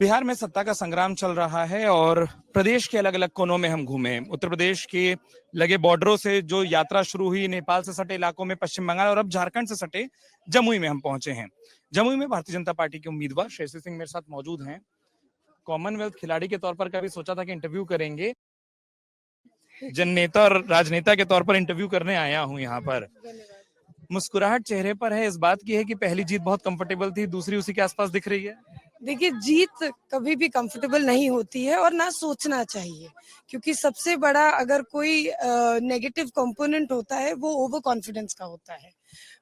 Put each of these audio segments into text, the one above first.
बिहार में सत्ता का संग्राम चल रहा है और प्रदेश के अलग अलग कोनों में हम घूमे। उत्तर प्रदेश के लगे बॉर्डरों से जो यात्रा शुरू हुई, नेपाल से सटे इलाकों में, पश्चिम बंगाल और अब झारखंड से सटे जमुई में हम पहुंचे हैं। जमुई में भारतीय जनता पार्टी के उम्मीदवार श्रेयसी सिंह मेरे साथ मौजूद हैं। कॉमनवेल्थ खिलाड़ी के तौर पर कभी सोचा था कि इंटरव्यू करेंगे, जन नेता और राजनेता के तौर पर इंटरव्यू करने आया हूं यहाँ पर। मुस्कुराहट चेहरे पर है, इस बात की है कि पहली जीत बहुत कंफर्टेबल थी, दूसरी उसी के आसपास दिख रही है। देखिए, जीत कभी भी कंफर्टेबल नहीं होती है और ना सोचना चाहिए, क्योंकि सबसे बड़ा अगर कोई नेगेटिव कंपोनेंट होता है वो ओवर कॉन्फिडेंस का होता है।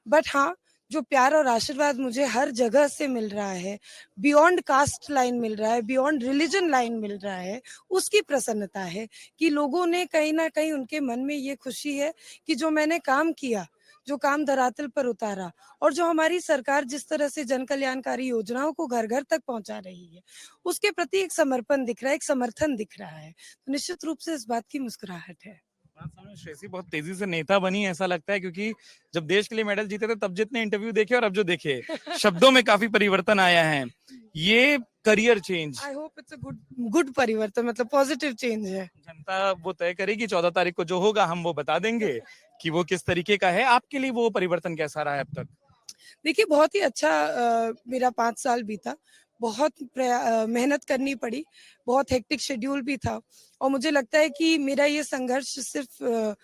बट हाँ, जो प्यार और आशीर्वाद मुझे हर जगह से मिल रहा है, बियॉन्ड कास्ट लाइन मिल रहा है, बियॉन्ड रिलीजन लाइन मिल रहा है, उसकी प्रसन्नता है कि लोगों ने कहीं ना कहीं उनके मन में ये खुशी है कि जो मैंने काम किया, जो काम धरातल पर उतारा और जो हमारी सरकार जिस तरह से जन कल्याणकारी योजनाओं को घर घर तक पहुंचा रही है, उसके प्रति एक समर्पण दिख रहा है, एक समर्थन दिख रहा है। तो निश्चित रूप से इस बात की मुस्कुराहट है। श्रेयसी बहुत तेजी से नेता बनी ऐसा लगता है, क्योंकि जब देश के लिए मेडल जीते थे तब जितने इंटरव्यू देखे और अब जो देखे, शब्दों में काफी परिवर्तन आया है। ये career change, I hope it's a good परिवर्तन, मतलब पॉजिटिव चेंज है। जनता वो तय करेगी 14 तारीख को, जो होगा हम वो बता देंगे कि वो किस तरीके का है। आपके लिए वो परिवर्तन कैसा रहा है अब तक? देखिए, बहुत ही अच्छा मेरा 5 साल बीता। बहुत मेहनत करनी पड़ी, बहुत हेक्टिक शेड्यूल भी था और मुझे लगता है कि मेरा ये संघर्ष सिर्फ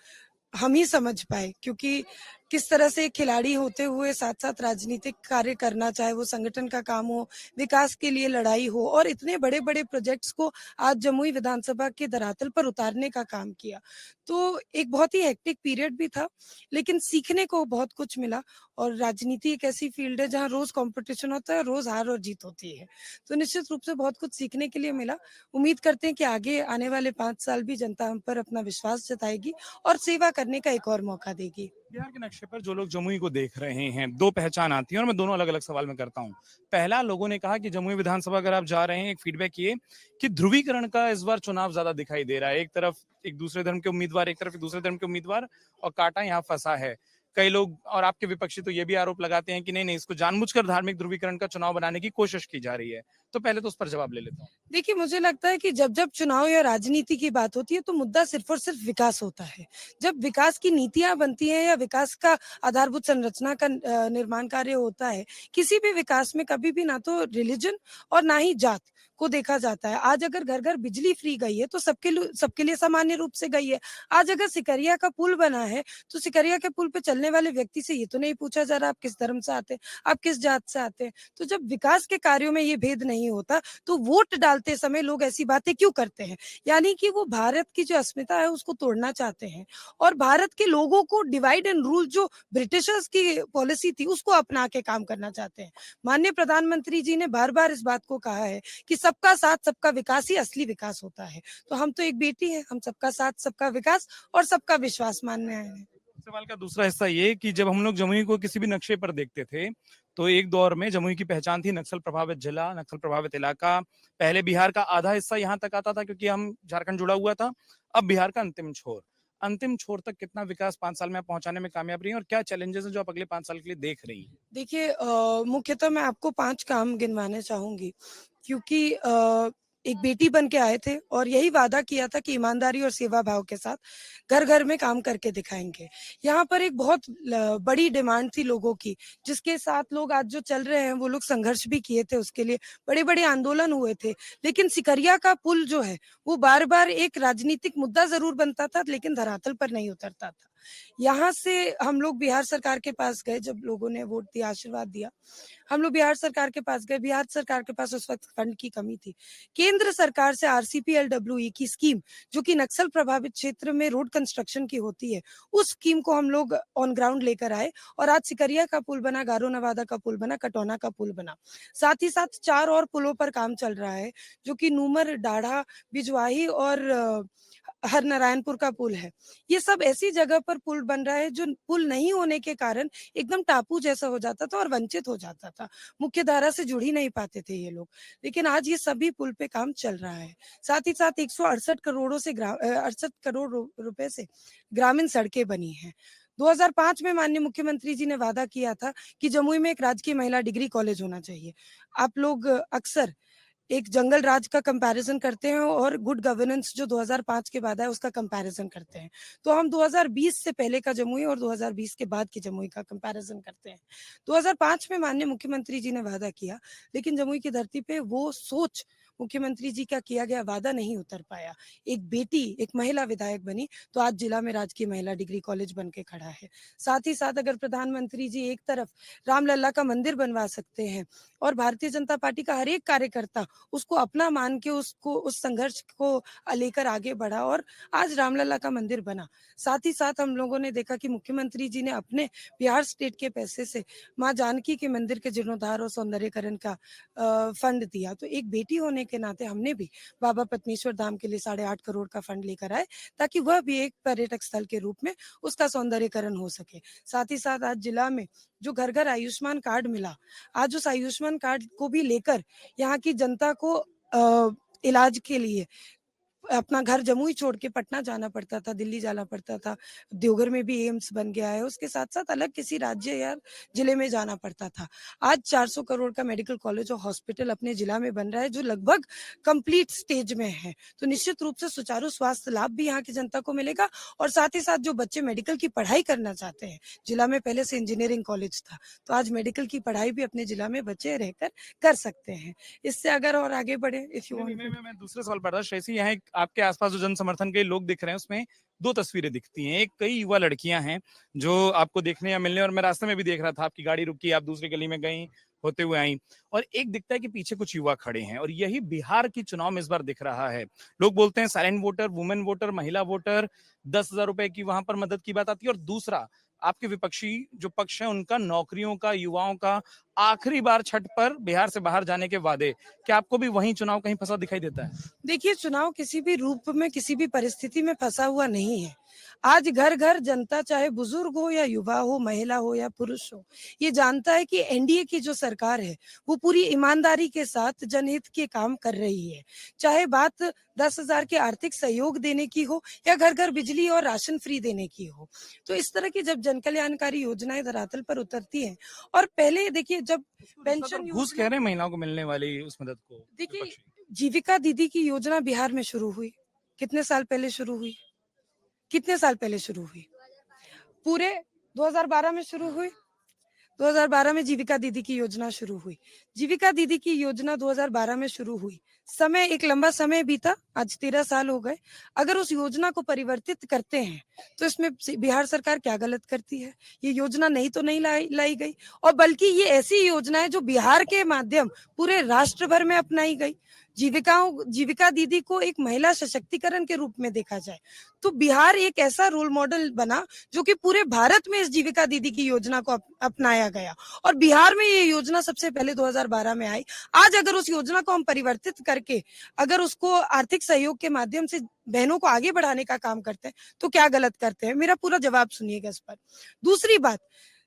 हम ही समझ पाए, क्योंकि किस तरह से एक खिलाड़ी होते हुए साथ साथ राजनीतिक कार्य करना, चाहे वो संगठन का काम हो, विकास के लिए लड़ाई हो, और इतने बड़े बड़े प्रोजेक्ट्स को आज जमुई विधानसभा के धरातल पर उतारने का काम किया। तो एक बहुत ही हेक्टिक पीरियड भी था, लेकिन सीखने को बहुत कुछ मिला। और राजनीति एक ऐसी फील्ड है जहाँ रोज कंपटीशन होता है, रोज हार और जीत होती है। तो निश्चित रूप से बहुत कुछ सीखने के लिए मिला। उम्मीद करते हैं कि आगे आने वाले 5 साल भी जनता हम पर अपना विश्वास जताएगी और सेवा करने का एक और मौका देगी। बिहार के नक्शे पर जो लोग जमुई को देख रहे हैं, दो पहचान आती है और मैं दोनों अलग अलग सवाल में करता हूं। पहला, लोगों ने कहा कि जमुई विधानसभा अगर आप जा रहे हैं, एक फीडबैक ये कि ध्रुवीकरण का इस बार चुनाव ज्यादा दिखाई दे रहा है। एक तरफ एक दूसरे धर्म के उम्मीदवार, एक तरफ एक दूसरे धर्म के उम्मीदवार, और कांटा यहाँ फंसा है। कई लोग और आपके विपक्षी तो ये भी आरोप लगाते हैं कि नहीं नहीं, इसको जानबूझकर धार्मिक ध्रुवीकरण का चुनाव बनाने की कोशिश की जा रही है। तो पहले तो उस पर जवाब ले लेता हूँ। देखिए, मुझे लगता है कि जब जब चुनाव या राजनीति की बात होती है तो मुद्दा सिर्फ और सिर्फ विकास होता है। जब विकास की नीतियां बनती हैं या विकास का आधारभूत संरचना का निर्माण कार्य होता है, किसी भी विकास में कभी भी ना तो रिलीजन और ना ही जात को देखा जाता है। आज अगर घर घर बिजली फ्री गई है तो सबके लिए सामान्य रूप से गई है। आज अगर सिकरिया का पुल बना है तो सिकरिया के पुल पे चलने वाले व्यक्ति से ये तो नहीं पूछा जा रहा आप किस धर्म से आते हैं, आप किस जात से आते हैं। तो जब विकास के कार्यों में ये भेद नहीं होता तो वोट डालते समय लोग ऐसी बातें क्यों करते हैं? यानी कि वो भारत की जो अस्मिता है उसको तोड़ना चाहते हैं और भारत के लोगों को डिवाइड एंड रूल, जो ब्रिटिशर्स की पॉलिसी थी, उसको अपना के काम करना चाहते हैं। माननीय प्रधानमंत्री जी ने बार बार इस बात को कहा है कि सबका साथ सबका विकास ही असली विकास होता है। तो हम तो एक बेटी है, हम सबका साथ सबका विकास और सबका विश्वास मानने आए हैं। सवाल का दूसरा हिस्सा ये कि जब हम लोग जमुई को किसी भी नक्शे पर देखते थे, तो एक दौर में जमुई की पहचान थी नक्सल प्रभावित जिला, नक्सल प्रभावित इलाका। पहले बिहार का आधा हिस्सा यहाँ तक आता था क्योंकि हम झारखंड जुड़ा हुआ था। अब बिहार का अंतिम छोर तक कितना विकास 5 साल में आप पहुंचाने में कामयाब रही हैं, और क्या चैलेंजेस हैं जो आप अगले 5 साल के लिए देख रही हैं? देखिए, मुख्यतः मैं आपको 5 काम गिनवाने चाहूँगी, क्योंकि एक बेटी बन के आए थे और यही वादा किया था कि ईमानदारी और सेवा भाव के साथ घर-घर में काम करके दिखाएँगे। यहाँ पर एक बहुत बड़ी डिमांड थी लोगों की, जिसके साथ लोग आज जो चल रहे हैं, वो लोग संघर्ष भी किए थे उसके लिए, बड़े-बड़े आंदोलन हुए थे। लेकिन सिकरिया का पुल जो है, वो बार-बार एक राजनीतिक मुद्दा ज़रूर बनता था, लेकिन धरातल पर नहीं उतरता था। यहाँ से हम लोग बिहार सरकार के पास गए, जब लोगों ने वोट दिया, आशीर्वाद दिया। हम लोग बिहार सरकार के पास गए, बिहार सरकार के पास उस वक़्त फंड की कमी थी। केंद्र सरकार से आरसीपीएलडब्ल्यूई की स्कीम, जो कि नक्सल प्रभावित क्षेत्र में रोड कंस्ट्रक्शन की होती है, उस स्कीम को हम लोग ऑन ग्राउंड लेकर आए और आज सिकरिया का पुल बना, गारो नवादा का पुल बना, कटौना का पुल बना। साथ ही साथ 4 और पुलों पर काम चल रहा है, जो कि नूमर, डाढ़ा, बिजवाही और हरनारायणपुर का पुल है। ये सब ऐसी जगह पर पुल बन रहा है जो पुल नहीं होने के कारण एकदम टापू जैसा हो जाता था और वंचित हो जाता था। मुख्य धारा से जुड़ ही नहीं पाते थे ये लोग। लेकिन आज ये सभी पुल पे काम चल रहा है। साथ ही साथ 168 करोड़ों से 68 करोड़ रुपए से ग्रामीण सड़कें बनी हैं। 2005 में माननीय मुख्यमंत्री जी ने वादा किया था कि जमुई में एक राजकीय महिला डिग्री कॉलेज होना चाहिए। आप लोग अक्सर एक जंगल राज का कंपैरिजन करते हैं और गुड गवर्नेंस जो 2005 के बाद है उसका कंपैरिजन करते हैं। तो हम 2020 से पहले का जमुई और 2020 के बाद की जमुई का कंपैरिजन करते हैं। 2005 में माननीय मुख्यमंत्री जी ने वादा किया, लेकिन जमुई की धरती पे वो सोच मुख्यमंत्री जी का किया गया वादा नहीं उतर पाया। एक बेटी, एक महिला विधायक बनी तो आज जिला में राजकीय महिला डिग्री कॉलेज बन के खड़ा है। साथ ही साथ अगर प्रधानमंत्री जी एक तरफ रामलला का मंदिर बनवा सकते हैं और भारतीय जनता पार्टी का हर एक कार्यकर्ता उसको अपना मान के उसको उस संघर्ष को लेकर आगे बढ़ा और आज रामलला का मंदिर बना। साथ ही साथ हम लोगों ने देखा कि मुख्यमंत्री जी ने अपने बिहार स्टेट के पैसे से माँ जानकी के मंदिर के जीर्णोद्धार और सौंदर्यकरण का फंड दिया। तो एक बेटी होने के नाते हमने भी बाबा पद्मेश्वर धाम के लिए 8.5 करोड़ का फंड लेकर आए ताकि वह भी एक पर्यटक स्थल के रूप में उसका सौंदर्यकरण हो सके। साथ ही साथ आज जिला में जो घर घर आयुष्मान कार्ड मिला, आज उस आयुष्मान कार्ड को भी लेकर यहाँ की जनता को इलाज के लिए अपना घर जमुई छोड़ के पटना जाना पड़ता था, दिल्ली जाना पड़ता था। देवघर में भी एम्स बन गया है, उसके साथ साथ अलग किसी राज्य या जिले में जाना पड़ता था। आज 400 करोड़ का मेडिकल कॉलेज और हॉस्पिटल अपने जिला में बन रहा है जो लगभग कंप्लीट स्टेज में है। तो निश्चित रूप से सुचारू स्वास्थ्य लाभ भी यहाँ की जनता को मिलेगा और साथ ही साथ जो बच्चे मेडिकल की पढ़ाई करना चाहते हैं, जिला में पहले से इंजीनियरिंग कॉलेज था, तो आज मेडिकल की पढ़ाई भी अपने जिला में बच्चे रहकर कर सकते हैं। इससे अगर और आगे बढ़े, इफ यू वांट, मैं दूसरे सवाल पर था श्रेयसी, यहाँ आपके आसपास जो जन समर्थन के लोग दिख रहे हैं उसमें दो तस्वीरें दिखती हैं। एक, कई युवा लड़कियां हैं जो आपको देखने या मिलने, और मैं रास्ते में भी देख रहा था आपकी गाड़ी रुकी, आप दूसरी गली में गई, होते हुए आई, और एक दिखता है कि पीछे कुछ युवा खड़े हैं, और यही बिहार की चुनाव में इस बार दिख रहा है। लोग बोलते हैं साइलेंट वोटर, वुमेन वोटर, महिला वोटर, 10,000 रुपए की वहां पर मदद की बात आती है, और दूसरा आपके विपक्षी जो पक्ष है उनका नौकरियों का, युवाओं का आखिरी बार छठ पर बिहार से बाहर जाने के वादे। क्या आपको भी वही चुनाव कहीं फंसा दिखाई देता है? देखिए, चुनाव किसी भी रूप में, किसी भी परिस्थिति में फंसा हुआ नहीं है। आज घर घर जनता, चाहे बुजुर्ग हो या युवा हो, महिला हो या पुरुष हो, ये जानता है कि एनडीए की जो सरकार है वो पूरी ईमानदारी के साथ जनहित के काम कर रही है। चाहे बात 10,000 के आर्थिक सहयोग देने की हो या घर घर बिजली और राशन फ्री देने की हो। तो इस तरह की जब जन कल्याणकारी योजनाएं धरातल पर उतरती हैं, और पहले देखिए जब पेंशन घूस कह रहे हैं महिलाओं को मिलने वाली उस मदद को, देखिए, जीविका दीदी की योजना बिहार में शुरू हुई, कितने साल पहले शुरू हुई? कितने साल पहले शुरू हुई? पूरे 2012 में शुरू हुई। 2012 में जीविका दीदी की योजना शुरू हुई। जीविका दीदी की योजना 2012 में शुरू हुई। समय, एक लंबा समय बीता, आज 13 साल हो गए। अगर उस योजना को परिवर्तित करते हैं तो इसमें बिहार सरकार क्या गलत करती है? ये योजना नहीं तो नहीं लाई गई, और बल्कि ये ऐसी योजना है जो बिहार के माध्यम पूरे राष्ट्र भर में अपनाई गई। जीविका दीदी को एक महिला सशक्तिकरण के रूप में देखा जाए तो बिहार एक ऐसा रोल मॉडल बना जो कि पूरे भारत में इस जीविका दीदी की योजना को अपनाया गया, और बिहार में ये योजना सबसे पहले 2012 में आई। आज अगर उस योजना को हम परिवर्तित करके अगर उसको आर्थिक सहयोग के माध्यम से बहनों को आगे बढ़ाने का काम करते हैं तो क्या गलत करते हैं? मेरा पूरा जवाब सुनिएगा इस पर। दूसरी बात,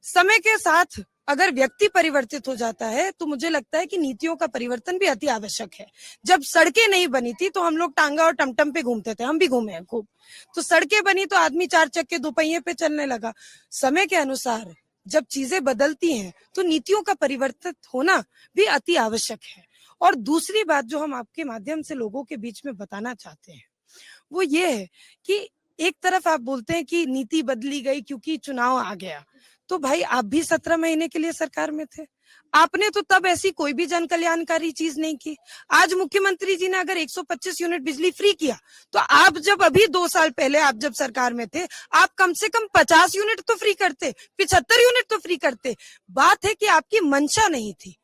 समय के साथ अगर व्यक्ति परिवर्तित हो जाता है तो मुझे लगता है कि नीतियों का परिवर्तन भी अति आवश्यक है। जब सड़कें नहीं बनी थी तो हम लोग टांगा और टमटम पे घूमते थे, हम भी घूमे हैं खूब। तो सड़कें बनी तो आदमी 4 चक्के 2 पहिए पे चलने लगा। समय के अनुसार जब चीजें बदलती हैं तो नीतियों का परिवर्तन होना भी अति आवश्यक है। और दूसरी बात जो हम आपके माध्यम से लोगों के बीच में बताना चाहते हैं वो ये है कि एक तरफ आप बोलते हैं कि नीति बदली गई क्योंकि चुनाव आ गया, तो भाई आप भी 17 महीने के लिए सरकार में थे, आपने तो तब ऐसी कोई भी जन कल्याणकारी चीज नहीं की। आज मुख्यमंत्री जी ने अगर 125 यूनिट बिजली फ्री किया तो आप जब अभी 2 साल पहले आप जब सरकार में थे आप कम से कम 50 यूनिट तो फ्री करते, 75 यूनिट तो फ्री करते। बात है कि आपकी मंशा नहीं थी।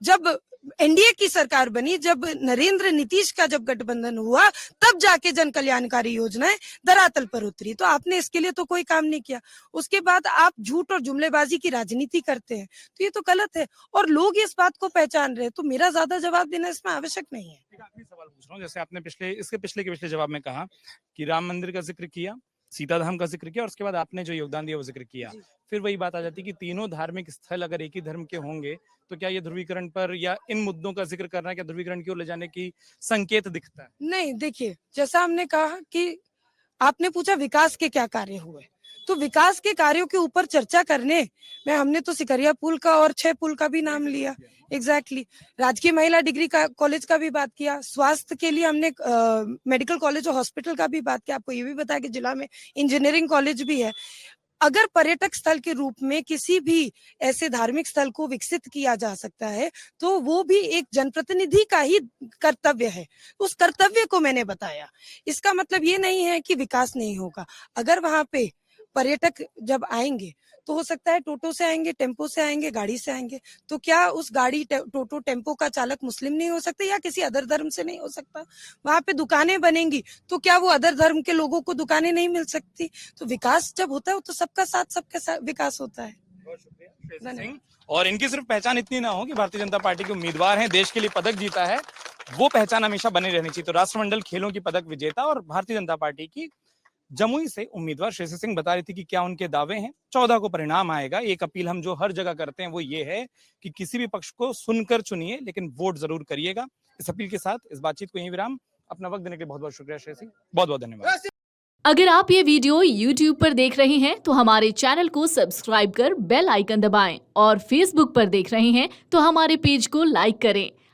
जब एनडीए की सरकार बनी, जब नरेंद्र नीतीश का जब गठबंधन हुआ, तब जाके जन कल्याणकारी योजनाएं धरातल पर उतरी, तो आपने इसके लिए तो कोई काम नहीं किया। उसके बाद आप झूठ और जुमलेबाजी की राजनीति करते हैं, तो ये तो गलत है और लोग इस बात को पहचान रहे हैं। तो मेरा ज्यादा जवाब देना इसमें आवश्यक नहीं है। एक आखिरी सवाल पूछ रहा हूँ, जैसे आपने पिछले के पिछले जवाब में कहा कि राम मंदिर का जिक्र किया, सीता धाम का जिक्र किया, और उसके बाद आपने जो योगदान दिया वो जिक्र किया, फिर वही बात आ जाती है कि तीनों धार्मिक स्थल अगर एक ही धर्म के होंगे तो क्या ये ध्रुवीकरण पर या इन मुद्दों का जिक्र करना क्या ध्रुवीकरण की ओर ले जाने की संकेत दिखता है? नहीं, देखिए, जैसा हमने कहा कि आपने पूछा विकास के क्या कार्य हुए, तो विकास के कार्यों के ऊपर चर्चा करने में हमने तो सिकरिया पुल का और 6 पुल का भी नाम लिया। एग्जैक्टली राजकीय महिला डिग्री का कॉलेज का भी बात किया, स्वास्थ्य के लिए हमने मेडिकल कॉलेज और हॉस्पिटल का भी बात किया। आपको ये भी बताया कि जिला में इंजीनियरिंग कॉलेज भी है। अगर पर्यटक स्थल के रूप में किसी भी ऐसे धार्मिक स्थल को विकसित किया जा सकता है तो वो भी एक जनप्रतिनिधि का ही कर्तव्य है। उस कर्तव्य को मैंने बताया। इसका मतलब ये नहीं है कि विकास नहीं होगा। अगर वहां पे पर्यटक जब आएंगे तो हो सकता है टोटो से आएंगे, टेम्पो से आएंगे, गाड़ी से आएंगे, तो क्या उस गाड़ी टोटो टेम्पो का चालक मुस्लिम नहीं हो सकता या किसी अदर धर्म से नहीं हो सकता? वहां पे दुकानें बनेंगी तो क्या वो अदर धर्म के लोगों को दुकानें नहीं मिल सकती? तो विकास जब होता है तो सबका साथ सबके साथ विकास होता है। बहुत शुक्रिया श्रेयसी सिंह। और इनकी सिर्फ पहचान इतनी ना हो कि भारतीय जनता पार्टी के उम्मीदवार हैं, देश के लिए पदक जीता है, वो पहचान हमेशा बनी रहनी चाहिए। तो राष्ट्रमंडल खेलों की पदक विजेता और भारतीय जनता पार्टी की जमुई से उम्मीदवार श्रेयसी सिंह बता रही थी कि क्या उनके दावे हैं। 14 को परिणाम आएगा। एक अपील हम जो हर जगह करते हैं वो ये है कि किसी भी पक्ष को सुनकर चुनिए लेकिन वोट जरूर करिएगा। इस अपील के साथ इस बातचीत को यहीं विराम। अपना वक्त देने के लिए बहुत बहुत शुक्रिया श्रेयसी, बहुत बहुत धन्यवाद। अगर आप ये वीडियो YouTube पर देख रहे हैं तो हमारे चैनल को सब्सक्राइब कर बेल आइकन दबाएं और Facebook पर देख रहे हैं तो हमारे पेज को लाइक करें।